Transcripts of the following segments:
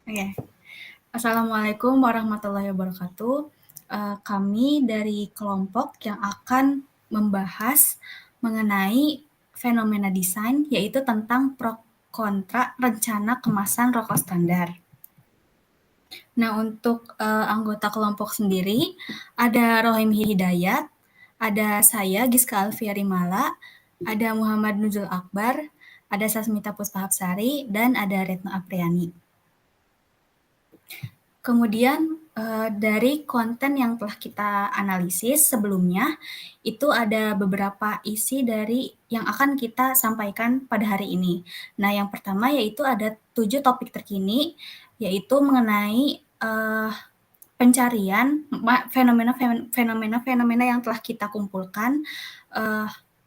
Oke. Assalamualaikum warahmatullahi wabarakatuh. Kami dari kelompok yang akan membahas mengenai fenomena desain, yaitu tentang pro kontra rencana kemasan rokok standar. Nah, untuk anggota kelompok sendiri, ada Rohim Hidayat, ada saya Giska Alfiarimala, ada Muhammad Nuzul Akbar, ada Sasmita Puspahapsari, dan ada Retno Apriani. Kemudian dari konten yang telah kita analisis sebelumnya, itu ada beberapa isi dari yang akan kita sampaikan pada hari ini. Nah, yang pertama yaitu ada 7 topik terkini, yaitu mengenai pencarian fenomena yang telah kita kumpulkan.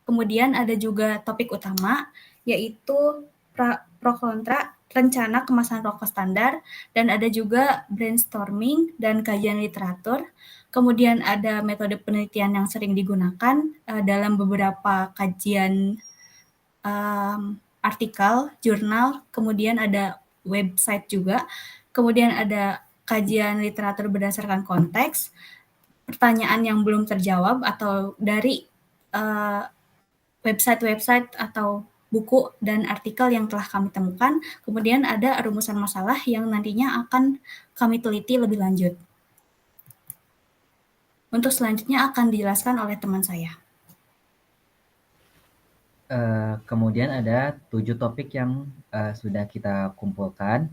Kemudian ada juga topik utama, yaitu pro kontra rencana kemasan rokok standar, dan ada juga brainstorming dan kajian literatur. Kemudian ada metode penelitian yang sering digunakan dalam beberapa kajian artikel, jurnal, kemudian ada website juga, kemudian ada kajian literatur berdasarkan konteks, pertanyaan yang belum terjawab atau dari website-website atau buku dan artikel yang telah kami temukan, kemudian ada rumusan masalah yang nantinya akan kami teliti lebih lanjut. Untuk selanjutnya akan dijelaskan oleh teman saya. Kemudian ada 7 topik yang sudah kita kumpulkan.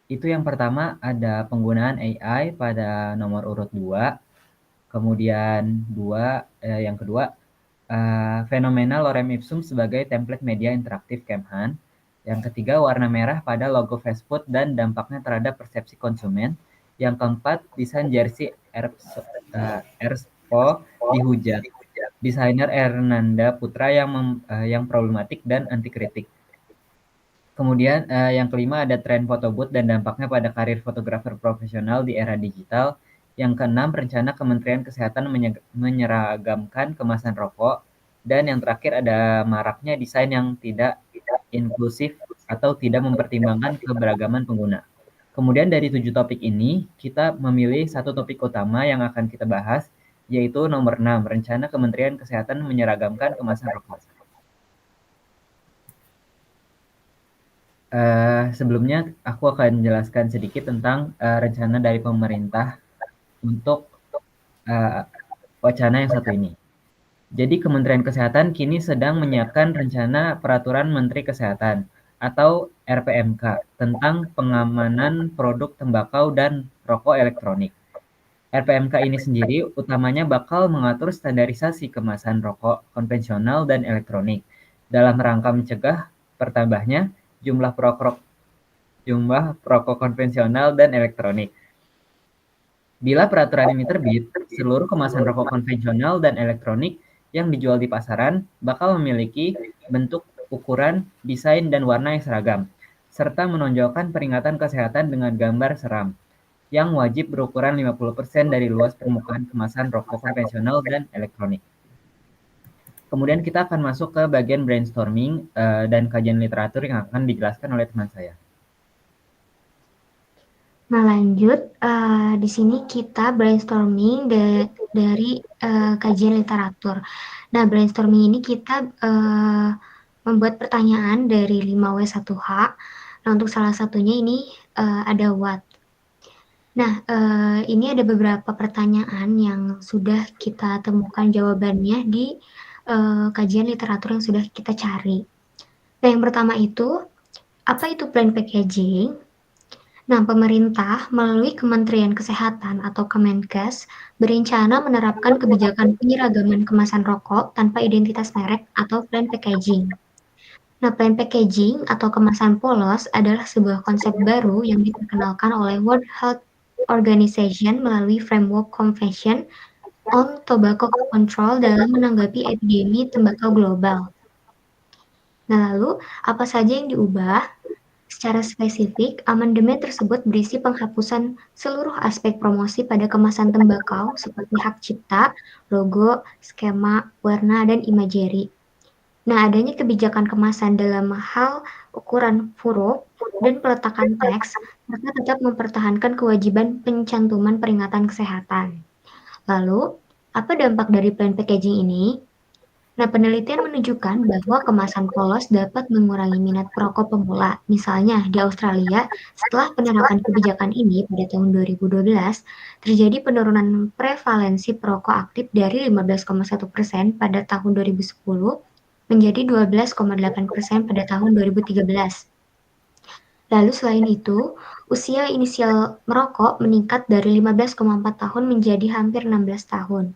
Itu yang pertama ada penggunaan AI pada nomor urut 2. Kemudian yang kedua fenomena lorem ipsum sebagai template media interaktif Kemhan. Yang ketiga warna merah pada logo fast food dan dampaknya terhadap persepsi konsumen. Yang keempat desain jersey Erspo dihujat. Desainer Ernanda Putra yang problematik dan anti kritik. Kemudian yang kelima ada tren foto booth dan dampaknya pada karir fotografer profesional di era digital. Yang keenam rencana Kementerian Kesehatan menyeragamkan kemasan rokok. Dan yang terakhir ada maraknya desain yang tidak inklusif atau tidak mempertimbangkan keberagaman pengguna. Kemudian dari 7 topik ini, kita memilih satu topik utama yang akan kita bahas, yaitu nomor 6, rencana Kementerian Kesehatan menyeragamkan kemasan rokok. Sebelumnya aku akan jelaskan sedikit tentang rencana dari pemerintah untuk wacana yang satu ini. Jadi Kementerian Kesehatan kini sedang menyiapkan rencana Peraturan Menteri Kesehatan atau RPMK tentang pengamanan produk tembakau dan rokok elektronik. RPMK ini sendiri utamanya bakal mengatur standarisasi kemasan rokok konvensional dan elektronik dalam rangka mencegah bertambahnya jumlah perokok konvensional dan elektronik. Bila peraturan ini terbit, seluruh kemasan rokok konvensional dan elektronik yang dijual di pasaran bakal memiliki bentuk, ukuran, desain, dan warna yang seragam, serta menonjolkan peringatan kesehatan dengan gambar seram, yang wajib berukuran 50% dari luas permukaan kemasan rokok konvensional dan elektronik. Kemudian kita akan masuk ke bagian brainstorming dan kajian literatur yang akan dijelaskan oleh teman saya. Nah, lanjut di sini kita brainstorming dari kajian literatur. Nah, brainstorming ini kita membuat pertanyaan dari 5W1H. Nah, untuk salah satunya ini ada what. Nah, ini ada beberapa pertanyaan yang sudah kita temukan jawabannya di kajian literatur yang sudah kita cari. Nah, yang pertama itu, apa itu plain packaging? Nah, pemerintah melalui Kementerian Kesehatan atau Kemenkes berencana menerapkan kebijakan penyeragaman kemasan rokok tanpa identitas merek atau plain packaging. Nah, plain packaging atau kemasan polos adalah sebuah konsep baru yang diperkenalkan oleh World Health Organization melalui Framework Convention on Tobacco Control dalam menanggapi epidemi tembakau global. Nah, lalu apa saja yang diubah? Secara spesifik, amandemen tersebut berisi penghapusan seluruh aspek promosi pada kemasan tembakau seperti hak cipta, logo, skema, warna, dan imagery. Nah, adanya kebijakan kemasan dalam hal ukuran huruf dan peletakan teks, serta tetap mempertahankan kewajiban pencantuman peringatan kesehatan. Lalu, apa dampak dari plain packaging ini? Nah, penelitian menunjukkan bahwa kemasan polos dapat mengurangi minat perokok pemula. Misalnya, di Australia, setelah penerapan kebijakan ini pada tahun 2012, terjadi penurunan prevalensi perokok aktif dari 15,1% pada tahun 2010 menjadi 12,8% pada tahun 2013. Lalu selain itu, usia inisial merokok meningkat dari 15,4 tahun menjadi hampir 16 tahun.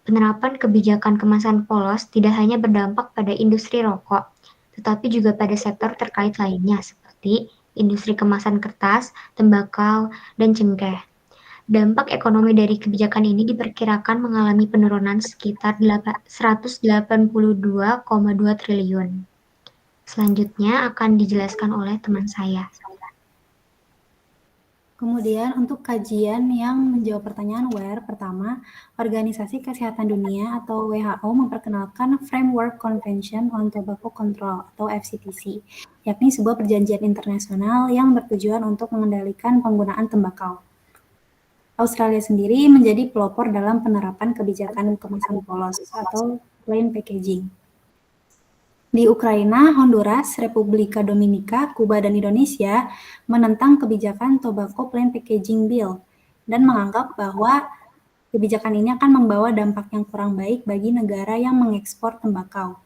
Penerapan kebijakan kemasan polos tidak hanya berdampak pada industri rokok, tetapi juga pada sektor terkait lainnya seperti industri kemasan kertas, tembakau, dan cengkeh. Dampak ekonomi dari kebijakan ini diperkirakan mengalami penurunan sekitar 182,2 triliun. Selanjutnya akan dijelaskan oleh teman saya. Kemudian untuk kajian yang menjawab pertanyaan WHERE, pertama, Organisasi Kesehatan Dunia atau WHO memperkenalkan Framework Convention on Tobacco Control atau FCTC, yakni sebuah perjanjian internasional yang bertujuan untuk mengendalikan penggunaan tembakau. Australia sendiri menjadi pelopor dalam penerapan kebijakan kemasan polos atau plain packaging. Di Ukraina, Honduras, Republika Dominika, Kuba, dan Indonesia menentang kebijakan Tobacco Plain Packaging Bill dan menganggap bahwa kebijakan ini akan membawa dampak yang kurang baik bagi negara yang mengekspor tembakau.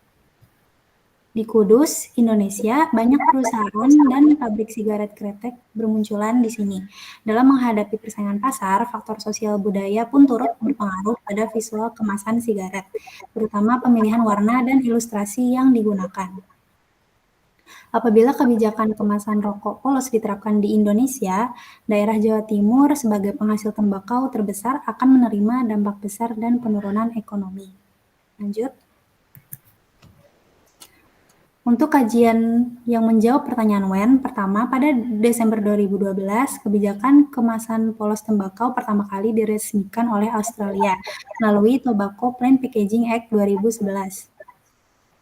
Di Kudus, Indonesia, banyak perusahaan dan pabrik sigaret kretek bermunculan di sini. Dalam menghadapi persaingan pasar, faktor sosial budaya pun turut berpengaruh pada visual kemasan sigaret, terutama pemilihan warna dan ilustrasi yang digunakan. Apabila kebijakan kemasan rokok polos diterapkan di Indonesia, daerah Jawa Timur sebagai penghasil tembakau terbesar akan menerima dampak besar dan penurunan ekonomi. Lanjut. Untuk kajian yang menjawab pertanyaan WEN, pertama, pada Desember 2012, kebijakan kemasan polos tembakau pertama kali diresmikan oleh Australia melalui Tobacco Plain Packaging Act 2011.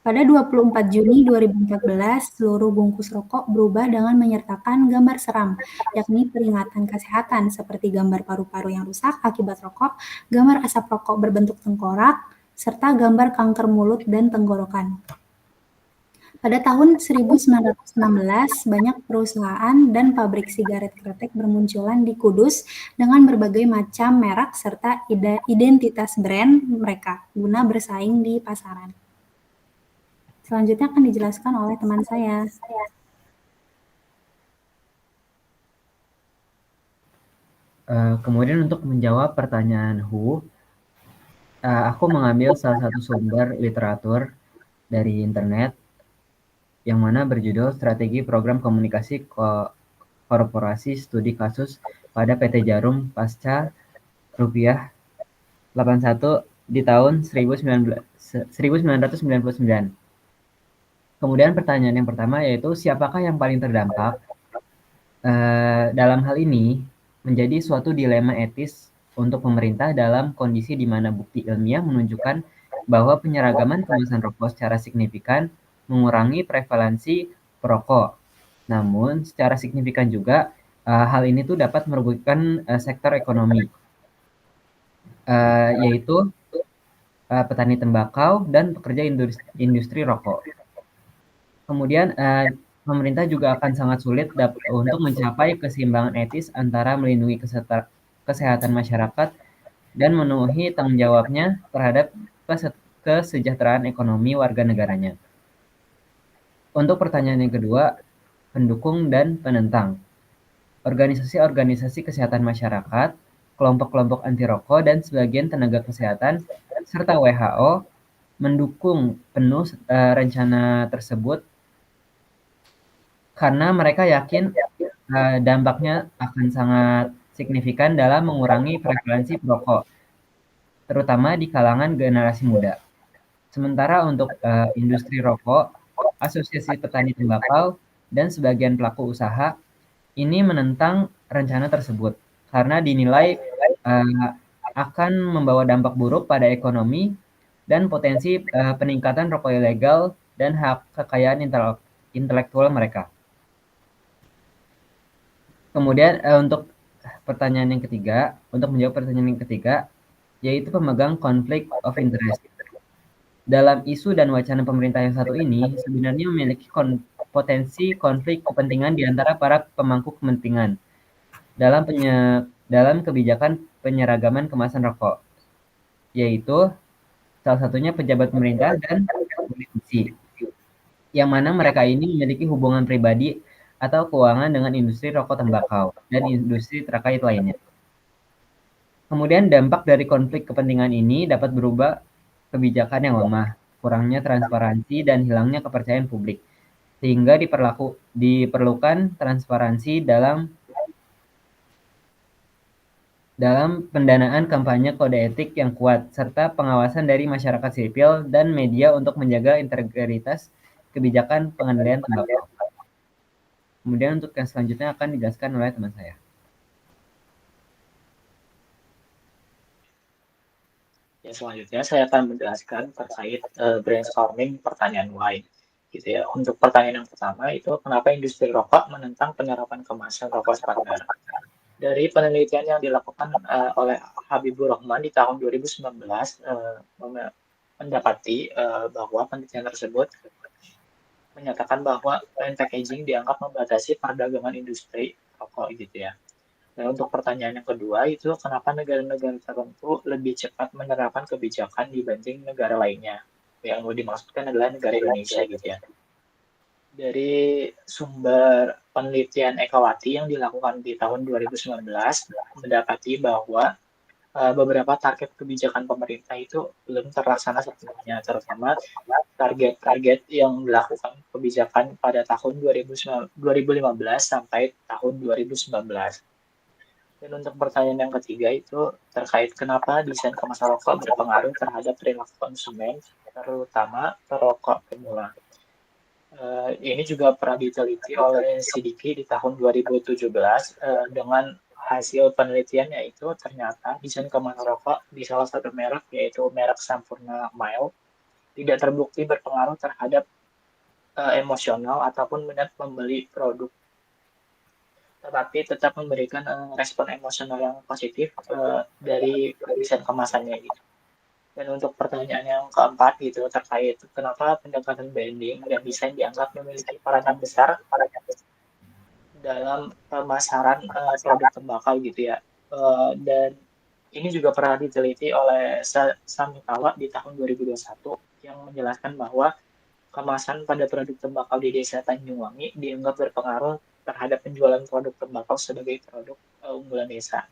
Pada 24 Juni 2014, seluruh bungkus rokok berubah dengan menyertakan gambar seram, yakni peringatan kesehatan seperti gambar paru-paru yang rusak akibat rokok, gambar asap rokok berbentuk tengkorak, serta gambar kanker mulut dan tenggorokan. Pada tahun 1916, banyak perusahaan dan pabrik sigaret kretek bermunculan di Kudus dengan berbagai macam merek serta identitas brand mereka guna bersaing di pasaran. Selanjutnya akan dijelaskan oleh teman saya. Kemudian untuk menjawab pertanyaan Hu, aku mengambil salah satu sumber literatur dari internet yang mana berjudul Strategi Program Komunikasi Korporasi Studi Kasus pada PT Jarum Pasca Rupiah 81 di tahun 1999. Kemudian pertanyaan yang pertama yaitu siapakah yang paling terdampak? Dalam hal ini menjadi suatu dilema etis untuk pemerintah dalam kondisi di mana bukti ilmiah menunjukkan bahwa penyeragaman kemasan rokok secara signifikan mengurangi prevalensi perokok. Namun secara signifikan juga hal ini tuh dapat merugikan sektor ekonomi, yaitu petani tembakau dan pekerja industri rokok. Kemudian pemerintah juga akan sangat sulit untuk mencapai keseimbangan etis antara melindungi kesehatan masyarakat dan memenuhi tanggung jawabnya terhadap kesejahteraan ekonomi warga negaranya. Untuk pertanyaan yang kedua, pendukung dan penentang. Organisasi-organisasi kesehatan masyarakat, kelompok-kelompok anti rokok, dan sebagian tenaga kesehatan, serta WHO mendukung penuh rencana tersebut karena mereka yakin dampaknya akan sangat signifikan dalam mengurangi prevalensi perokok, terutama di kalangan generasi muda. Sementara untuk industri rokok, Asosiasi Petani Tembakau, dan sebagian pelaku usaha ini menentang rencana tersebut karena dinilai akan membawa dampak buruk pada ekonomi dan potensi peningkatan rokok ilegal dan hak kekayaan intelektual mereka. Kemudian untuk menjawab pertanyaan yang ketiga, yaitu pemegang konflik of interest. Dalam isu dan wacana pemerintah yang satu ini, sebenarnya memiliki potensi konflik kepentingan di antara para pemangku kepentingan dalam kebijakan penyeragaman kemasan rokok, yaitu salah satunya pejabat pemerintah dan politisi, yang mana mereka ini memiliki hubungan pribadi atau keuangan dengan industri rokok tembakau dan industri terkait lainnya. Kemudian dampak dari konflik kepentingan ini dapat berubah kebijakan yang lemah, kurangnya transparansi, dan hilangnya kepercayaan publik, sehingga diperlukan transparansi dalam pendanaan kampanye kode etik yang kuat, serta pengawasan dari masyarakat sipil dan media untuk menjaga integritas kebijakan pengendalian tembakau. Kemudian untuk yang selanjutnya akan dijelaskan oleh teman saya. Ya, selanjutnya saya akan menjelaskan terkait brainstorming pertanyaan why. Gitu ya. Untuk pertanyaan yang pertama itu kenapa industri rokok menentang penerapan kemasan rokok standar? Dari penelitian yang dilakukan oleh Habibur Rahman di tahun 2019 mendapati bahwa penelitian tersebut menyatakan bahwa plain packaging dianggap membatasi perdagangan industri rokok gitu ya. Nah, untuk pertanyaan yang kedua itu kenapa negara-negara tertentu lebih cepat menerapkan kebijakan dibanding negara lainnya? Yang dimaksudkan adalah negara Indonesia gitu ya. Dari sumber penelitian Ekawati yang dilakukan di tahun 2019 mendapati bahwa beberapa target kebijakan pemerintah itu belum terlaksana sepenuhnya, terutama target-target yang melakukan kebijakan pada tahun 2015 sampai tahun 2019. Dan untuk pertanyaan yang ketiga itu terkait kenapa desain kemasan rokok berpengaruh terhadap perilaku konsumen, terutama perokok pemula. Ini juga pernah diteliti oleh CDK di tahun 2017 dengan hasil penelitian yaitu ternyata desain kemasan rokok di salah satu merek yaitu merek Sampurna Mild tidak terbukti berpengaruh terhadap emosional ataupun minat membeli produk, tetapi tetap memberikan respon emosional yang positif dari desain kemasannya gitu. Dan untuk pertanyaan yang keempat gitu terkait kenapa pendekatan branding dan desain dianggap memiliki peranan besar dalam pemasaran produk tembakau gitu ya. Dan ini juga pernah diteliti oleh Samikawa di tahun 2021 yang menjelaskan bahwa kemasan pada produk tembakau di Desa Tanjungwangi dianggap berpengaruh terhadap penjualan produk tembakau sebagai produk unggulan desa.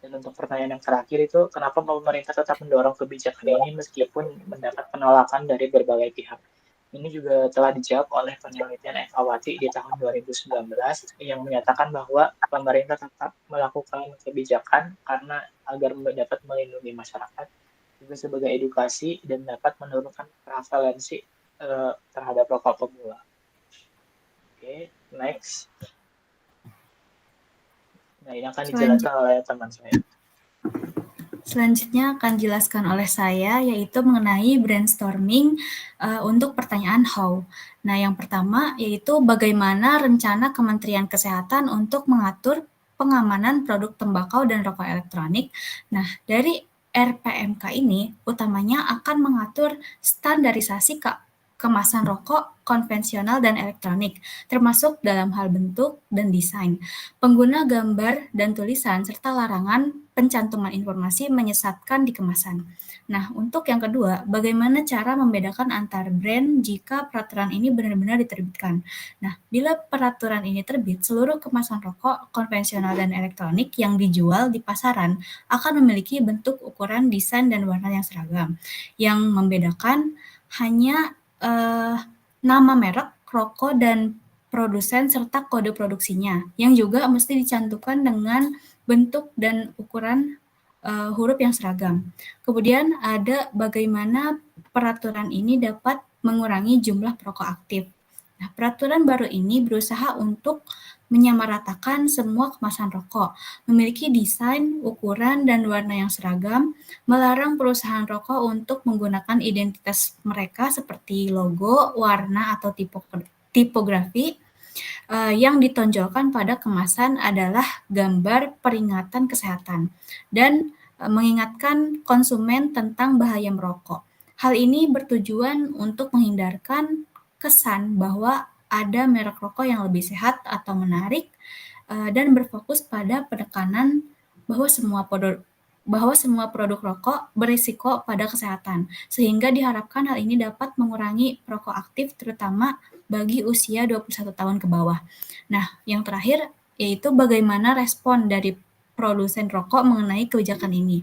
Dan untuk pertanyaan yang terakhir itu, kenapa pemerintah tetap mendorong kebijakan ini meskipun mendapat penolakan dari berbagai pihak? Ini juga telah dijawab oleh penelitian Ekawati di tahun 2019 yang menyatakan bahwa pemerintah tetap melakukan kebijakan karena agar dapat melindungi masyarakat, juga sebagai edukasi dan dapat menurunkan prevalensi terhadap rokok pemula. Oke, next. Nah, ini akan dijelaskan oleh teman saya. Selanjutnya akan dijelaskan oleh saya, yaitu mengenai brainstorming untuk pertanyaan how. Nah, yang pertama yaitu bagaimana rencana Kementerian Kesehatan untuk mengatur pengamanan produk tembakau dan rokok elektronik. Nah, dari RPMK ini utamanya akan mengatur standarisasi kemasan rokok konvensional dan elektronik, termasuk dalam hal bentuk dan desain, pengguna gambar dan tulisan, serta larangan pencantuman informasi menyesatkan di kemasan. Nah, untuk yang kedua, bagaimana cara membedakan antar brand jika peraturan ini benar-benar diterbitkan? Nah, bila peraturan ini terbit, seluruh kemasan rokok konvensional dan elektronik yang dijual di pasaran akan memiliki bentuk, ukuran, desain, dan warna yang seragam. Yang membedakan hanya nama merek, rokok, dan produsen serta kode produksinya, yang juga mesti dicantumkan dengan bentuk dan ukuran huruf yang seragam. Kemudian ada bagaimana peraturan ini dapat mengurangi jumlah perokok aktif. Nah, peraturan baru ini berusaha untuk menyamaratakan semua kemasan rokok, memiliki desain, ukuran, dan warna yang seragam, melarang perusahaan rokok untuk menggunakan identitas mereka seperti logo, warna, atau tipografi yang ditonjolkan pada kemasan adalah gambar peringatan kesehatan dan mengingatkan konsumen tentang bahaya merokok. Hal ini bertujuan untuk menghindarkan kesan bahwa ada merek rokok yang lebih sehat atau menarik dan berfokus pada penekanan bahwa semua produk rokok berisiko pada kesehatan, sehingga diharapkan hal ini dapat mengurangi perokok aktif terutama bagi usia 21 tahun ke bawah. Nah, yang terakhir yaitu bagaimana respon dari produsen rokok mengenai kebijakan ini.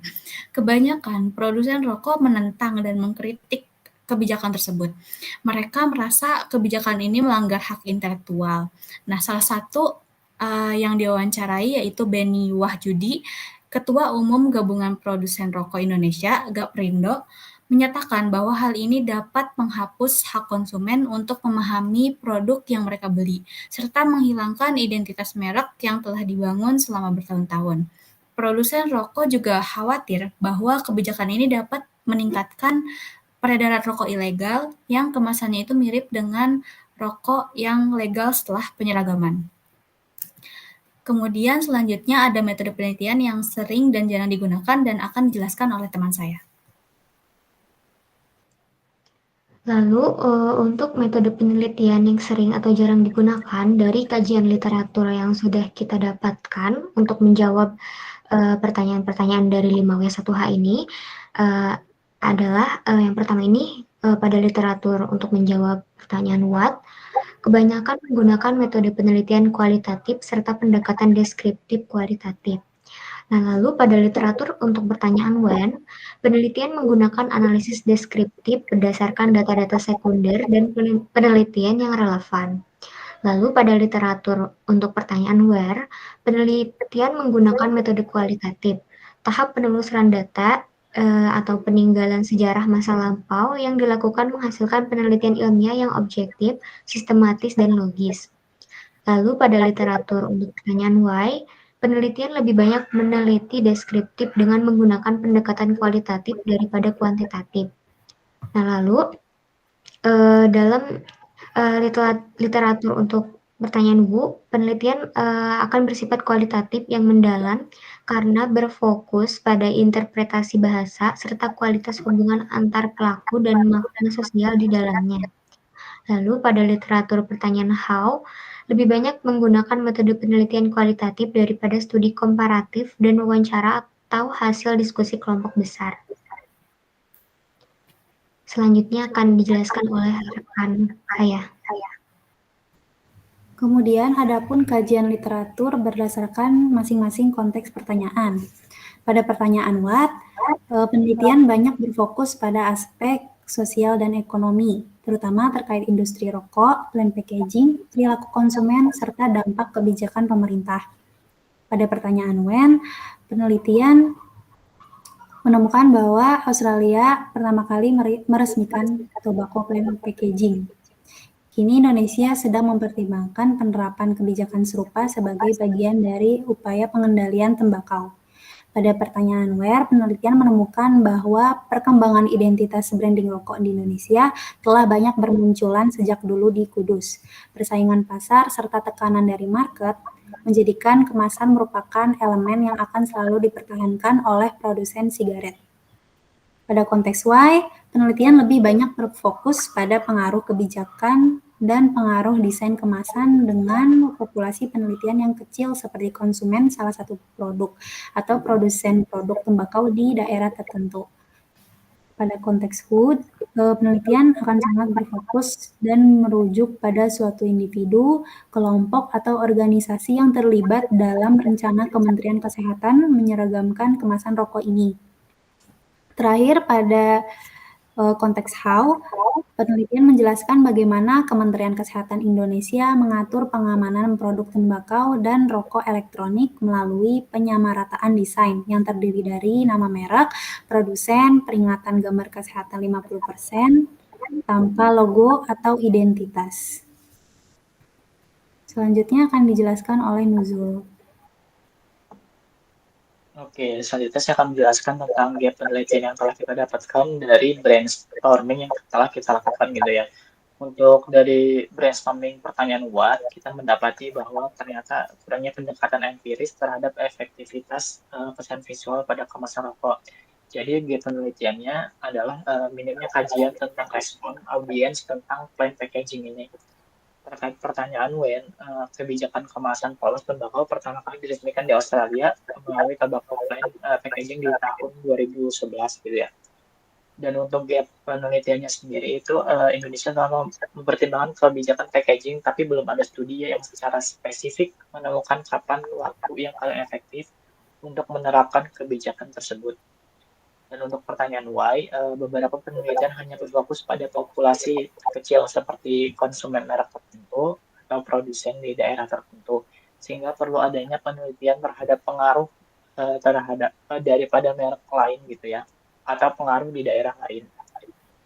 Kebanyakan produsen rokok menentang dan mengkritik kebijakan tersebut. Mereka merasa kebijakan ini melanggar hak intelektual. Nah, salah satu yang diwawancarai yaitu Benny Wahjudi, Ketua Umum Gabungan Produsen Rokok Indonesia, Gapprindo, menyatakan bahwa hal ini dapat menghapus hak konsumen untuk memahami produk yang mereka beli, serta menghilangkan identitas merek yang telah dibangun selama bertahun-tahun. Produsen rokok juga khawatir bahwa kebijakan ini dapat meningkatkan peredaran rokok ilegal yang kemasannya itu mirip dengan rokok yang legal setelah penyeragaman. Kemudian selanjutnya ada metode penelitian yang sering dan jarang digunakan dan akan dijelaskan oleh teman saya. Lalu untuk metode penelitian yang sering atau jarang digunakan dari kajian literatur yang sudah kita dapatkan untuk menjawab pertanyaan-pertanyaan dari 5W1H ini adalah yang pertama ini pada literatur untuk menjawab pertanyaan what, kebanyakan menggunakan metode penelitian kualitatif serta pendekatan deskriptif kualitatif. Nah, lalu pada literatur untuk pertanyaan when, penelitian menggunakan analisis deskriptif berdasarkan data-data sekunder dan penelitian yang relevan. Lalu pada literatur untuk pertanyaan where, penelitian menggunakan metode kualitatif. Tahap penelusuran data atau peninggalan sejarah masa lampau yang dilakukan menghasilkan penelitian ilmiah yang objektif, sistematis, dan logis. Lalu pada literatur untuk pertanyaan why, penelitian lebih banyak meneliti deskriptif dengan menggunakan pendekatan kualitatif daripada kuantitatif. Nah, lalu dalam literatur untuk pertanyaan who, penelitian akan bersifat kualitatif yang mendalam karena berfokus pada interpretasi bahasa serta kualitas hubungan antar pelaku dan makna sosial di dalamnya. Lalu pada literatur pertanyaan how, lebih banyak menggunakan metode penelitian kualitatif daripada studi komparatif dan wawancara atau hasil diskusi kelompok besar. Selanjutnya akan dijelaskan oleh rekan saya. Kemudian adapun kajian literatur berdasarkan masing-masing konteks pertanyaan. Pada pertanyaan what, penelitian banyak berfokus pada aspek sosial dan ekonomi, terutama terkait industri rokok, plain packaging, perilaku konsumen, serta dampak kebijakan pemerintah. Pada pertanyaan when, penelitian menemukan bahwa Australia pertama kali meresmikan tobacco plain packaging. Kini Indonesia sedang mempertimbangkan penerapan kebijakan serupa sebagai bagian dari upaya pengendalian tembakau. Pada pertanyaan where, penelitian menemukan bahwa perkembangan identitas branding rokok di Indonesia telah banyak bermunculan sejak dulu di Kudus. Persaingan pasar serta tekanan dari market menjadikan kemasan merupakan elemen yang akan selalu dipertahankan oleh produsen sigaret. Pada konteks why, penelitian lebih banyak berfokus pada pengaruh kebijakan dan pengaruh desain kemasan dengan populasi penelitian yang kecil seperti konsumen salah satu produk atau produsen produk tembakau di daerah tertentu. Pada konteks who, penelitian akan sangat berfokus dan merujuk pada suatu individu, kelompok, atau organisasi yang terlibat dalam rencana Kementerian Kesehatan menyeragamkan kemasan rokok ini. Terakhir, pada konteks how, penelitian menjelaskan bagaimana Kementerian Kesehatan Indonesia mengatur pengamanan produk tembakau dan rokok elektronik melalui penyamarataan desain yang terdiri dari nama merek, produsen, peringatan gambar kesehatan 50%, tanpa logo atau identitas. Selanjutnya akan dijelaskan oleh Nuzul. Oke, selanjutnya saya akan menjelaskan tentang gap penelitian yang telah kita dapatkan dari brainstorming yang telah kita lakukan gitu ya. Untuk dari brainstorming pertanyaan what, kita mendapati bahwa ternyata kurangnya pendekatan empiris terhadap efektivitas pesan visual pada kemasan rokok. Jadi gap penelitiannya adalah minimnya kajian tentang respon audiens tentang plain packaging ini. Terkait pertanyaan when kebijakan kemasan polos tembakau pertama kali diresmikan di Australia melalui tobacco plain packaging di tahun 2011 gitu ya. Dan untuk gap penelitiannya sendiri itu Indonesia telah mempertimbangkan kebijakan packaging tapi belum ada studi yang secara spesifik menemukan kapan waktu yang paling efektif untuk menerapkan kebijakan tersebut. Dan untuk pertanyaan why, beberapa penelitian hanya berfokus pada populasi kecil seperti konsumen merek tertentu atau produsen di daerah tertentu, sehingga perlu adanya penelitian terhadap pengaruh daripada merek lain gitu ya, atau pengaruh di daerah lain.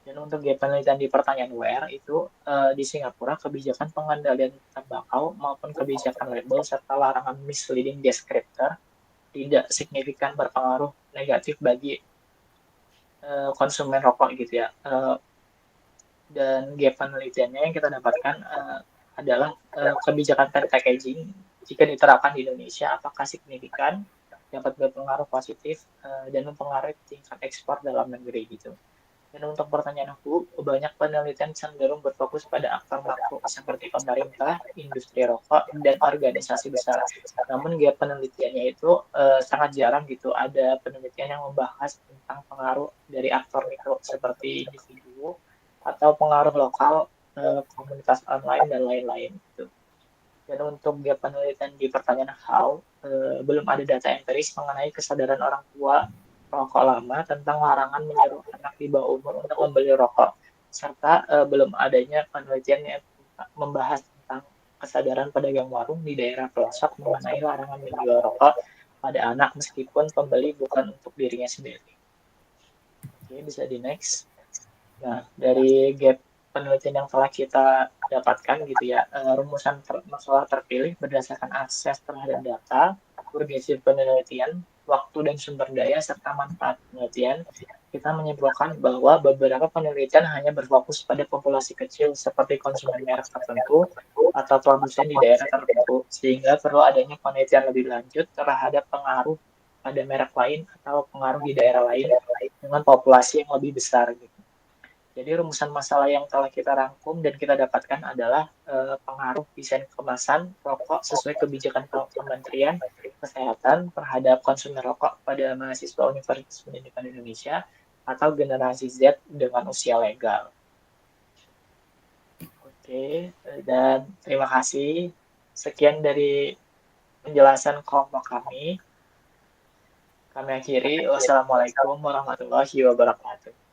Dan untuk penelitian di pertanyaan where itu di Singapura kebijakan pengendalian tembakau maupun kebijakan label serta larangan misleading descriptor tidak signifikan berpengaruh negatif bagi konsumen rokok gitu ya. Dan gap penelitiannya yang kita dapatkan adalah kebijakan packaging jika diterapkan di Indonesia apakah signifikan, dapat berpengaruh positif dan mempengaruhi tingkat ekspor dalam negeri gitu. Dan untuk pertanyaan aku, banyak penelitian cenderung berfokus pada aktor makro seperti pemerintah, industri rokok, dan organisasi besar. Namun gap penelitiannya itu sangat jarang gitu. Ada penelitian yang membahas tentang pengaruh dari aktor mikro seperti individu atau pengaruh lokal, komunitas online, dan lain-lain gitu. Dan untuk gap penelitian di pertanyaan how, belum ada data empiris mengenai kesadaran orang tua rokok lama tentang larangan menyuruh anak di bawah umur untuk membeli rokok, serta belum adanya penelitian yang membahas tentang kesadaran pedagang warung di daerah pelosok mengenai larangan menjual rokok pada anak meskipun pembeli bukan untuk dirinya sendiri. Oke, bisa di next. Nah, dari gap penelitian yang telah kita dapatkan gitu ya, rumusan masalah terpilih berdasarkan akses terhadap data, urgensi penelitian, waktu dan sumber daya, serta manfaat penelitian, kita menyimpulkan bahwa beberapa penelitian hanya berfokus pada populasi kecil seperti konsumen merek tertentu atau produsen di daerah tertentu, sehingga perlu adanya penelitian lebih lanjut terhadap pengaruh pada merek lain atau pengaruh di daerah lain dengan populasi yang lebih besar gitu. Jadi rumusan masalah yang telah kita rangkum dan kita dapatkan adalah pengaruh desain kemasan rokok sesuai kebijakan Kementerian Kesehatan terhadap konsumen rokok pada mahasiswa Universitas Pendidikan Indonesia atau generasi Z dengan usia legal. Oke, dan terima kasih. Sekian dari penjelasan kelompok kami. Kami akhiri. Wassalamualaikum warahmatullahi wabarakatuh.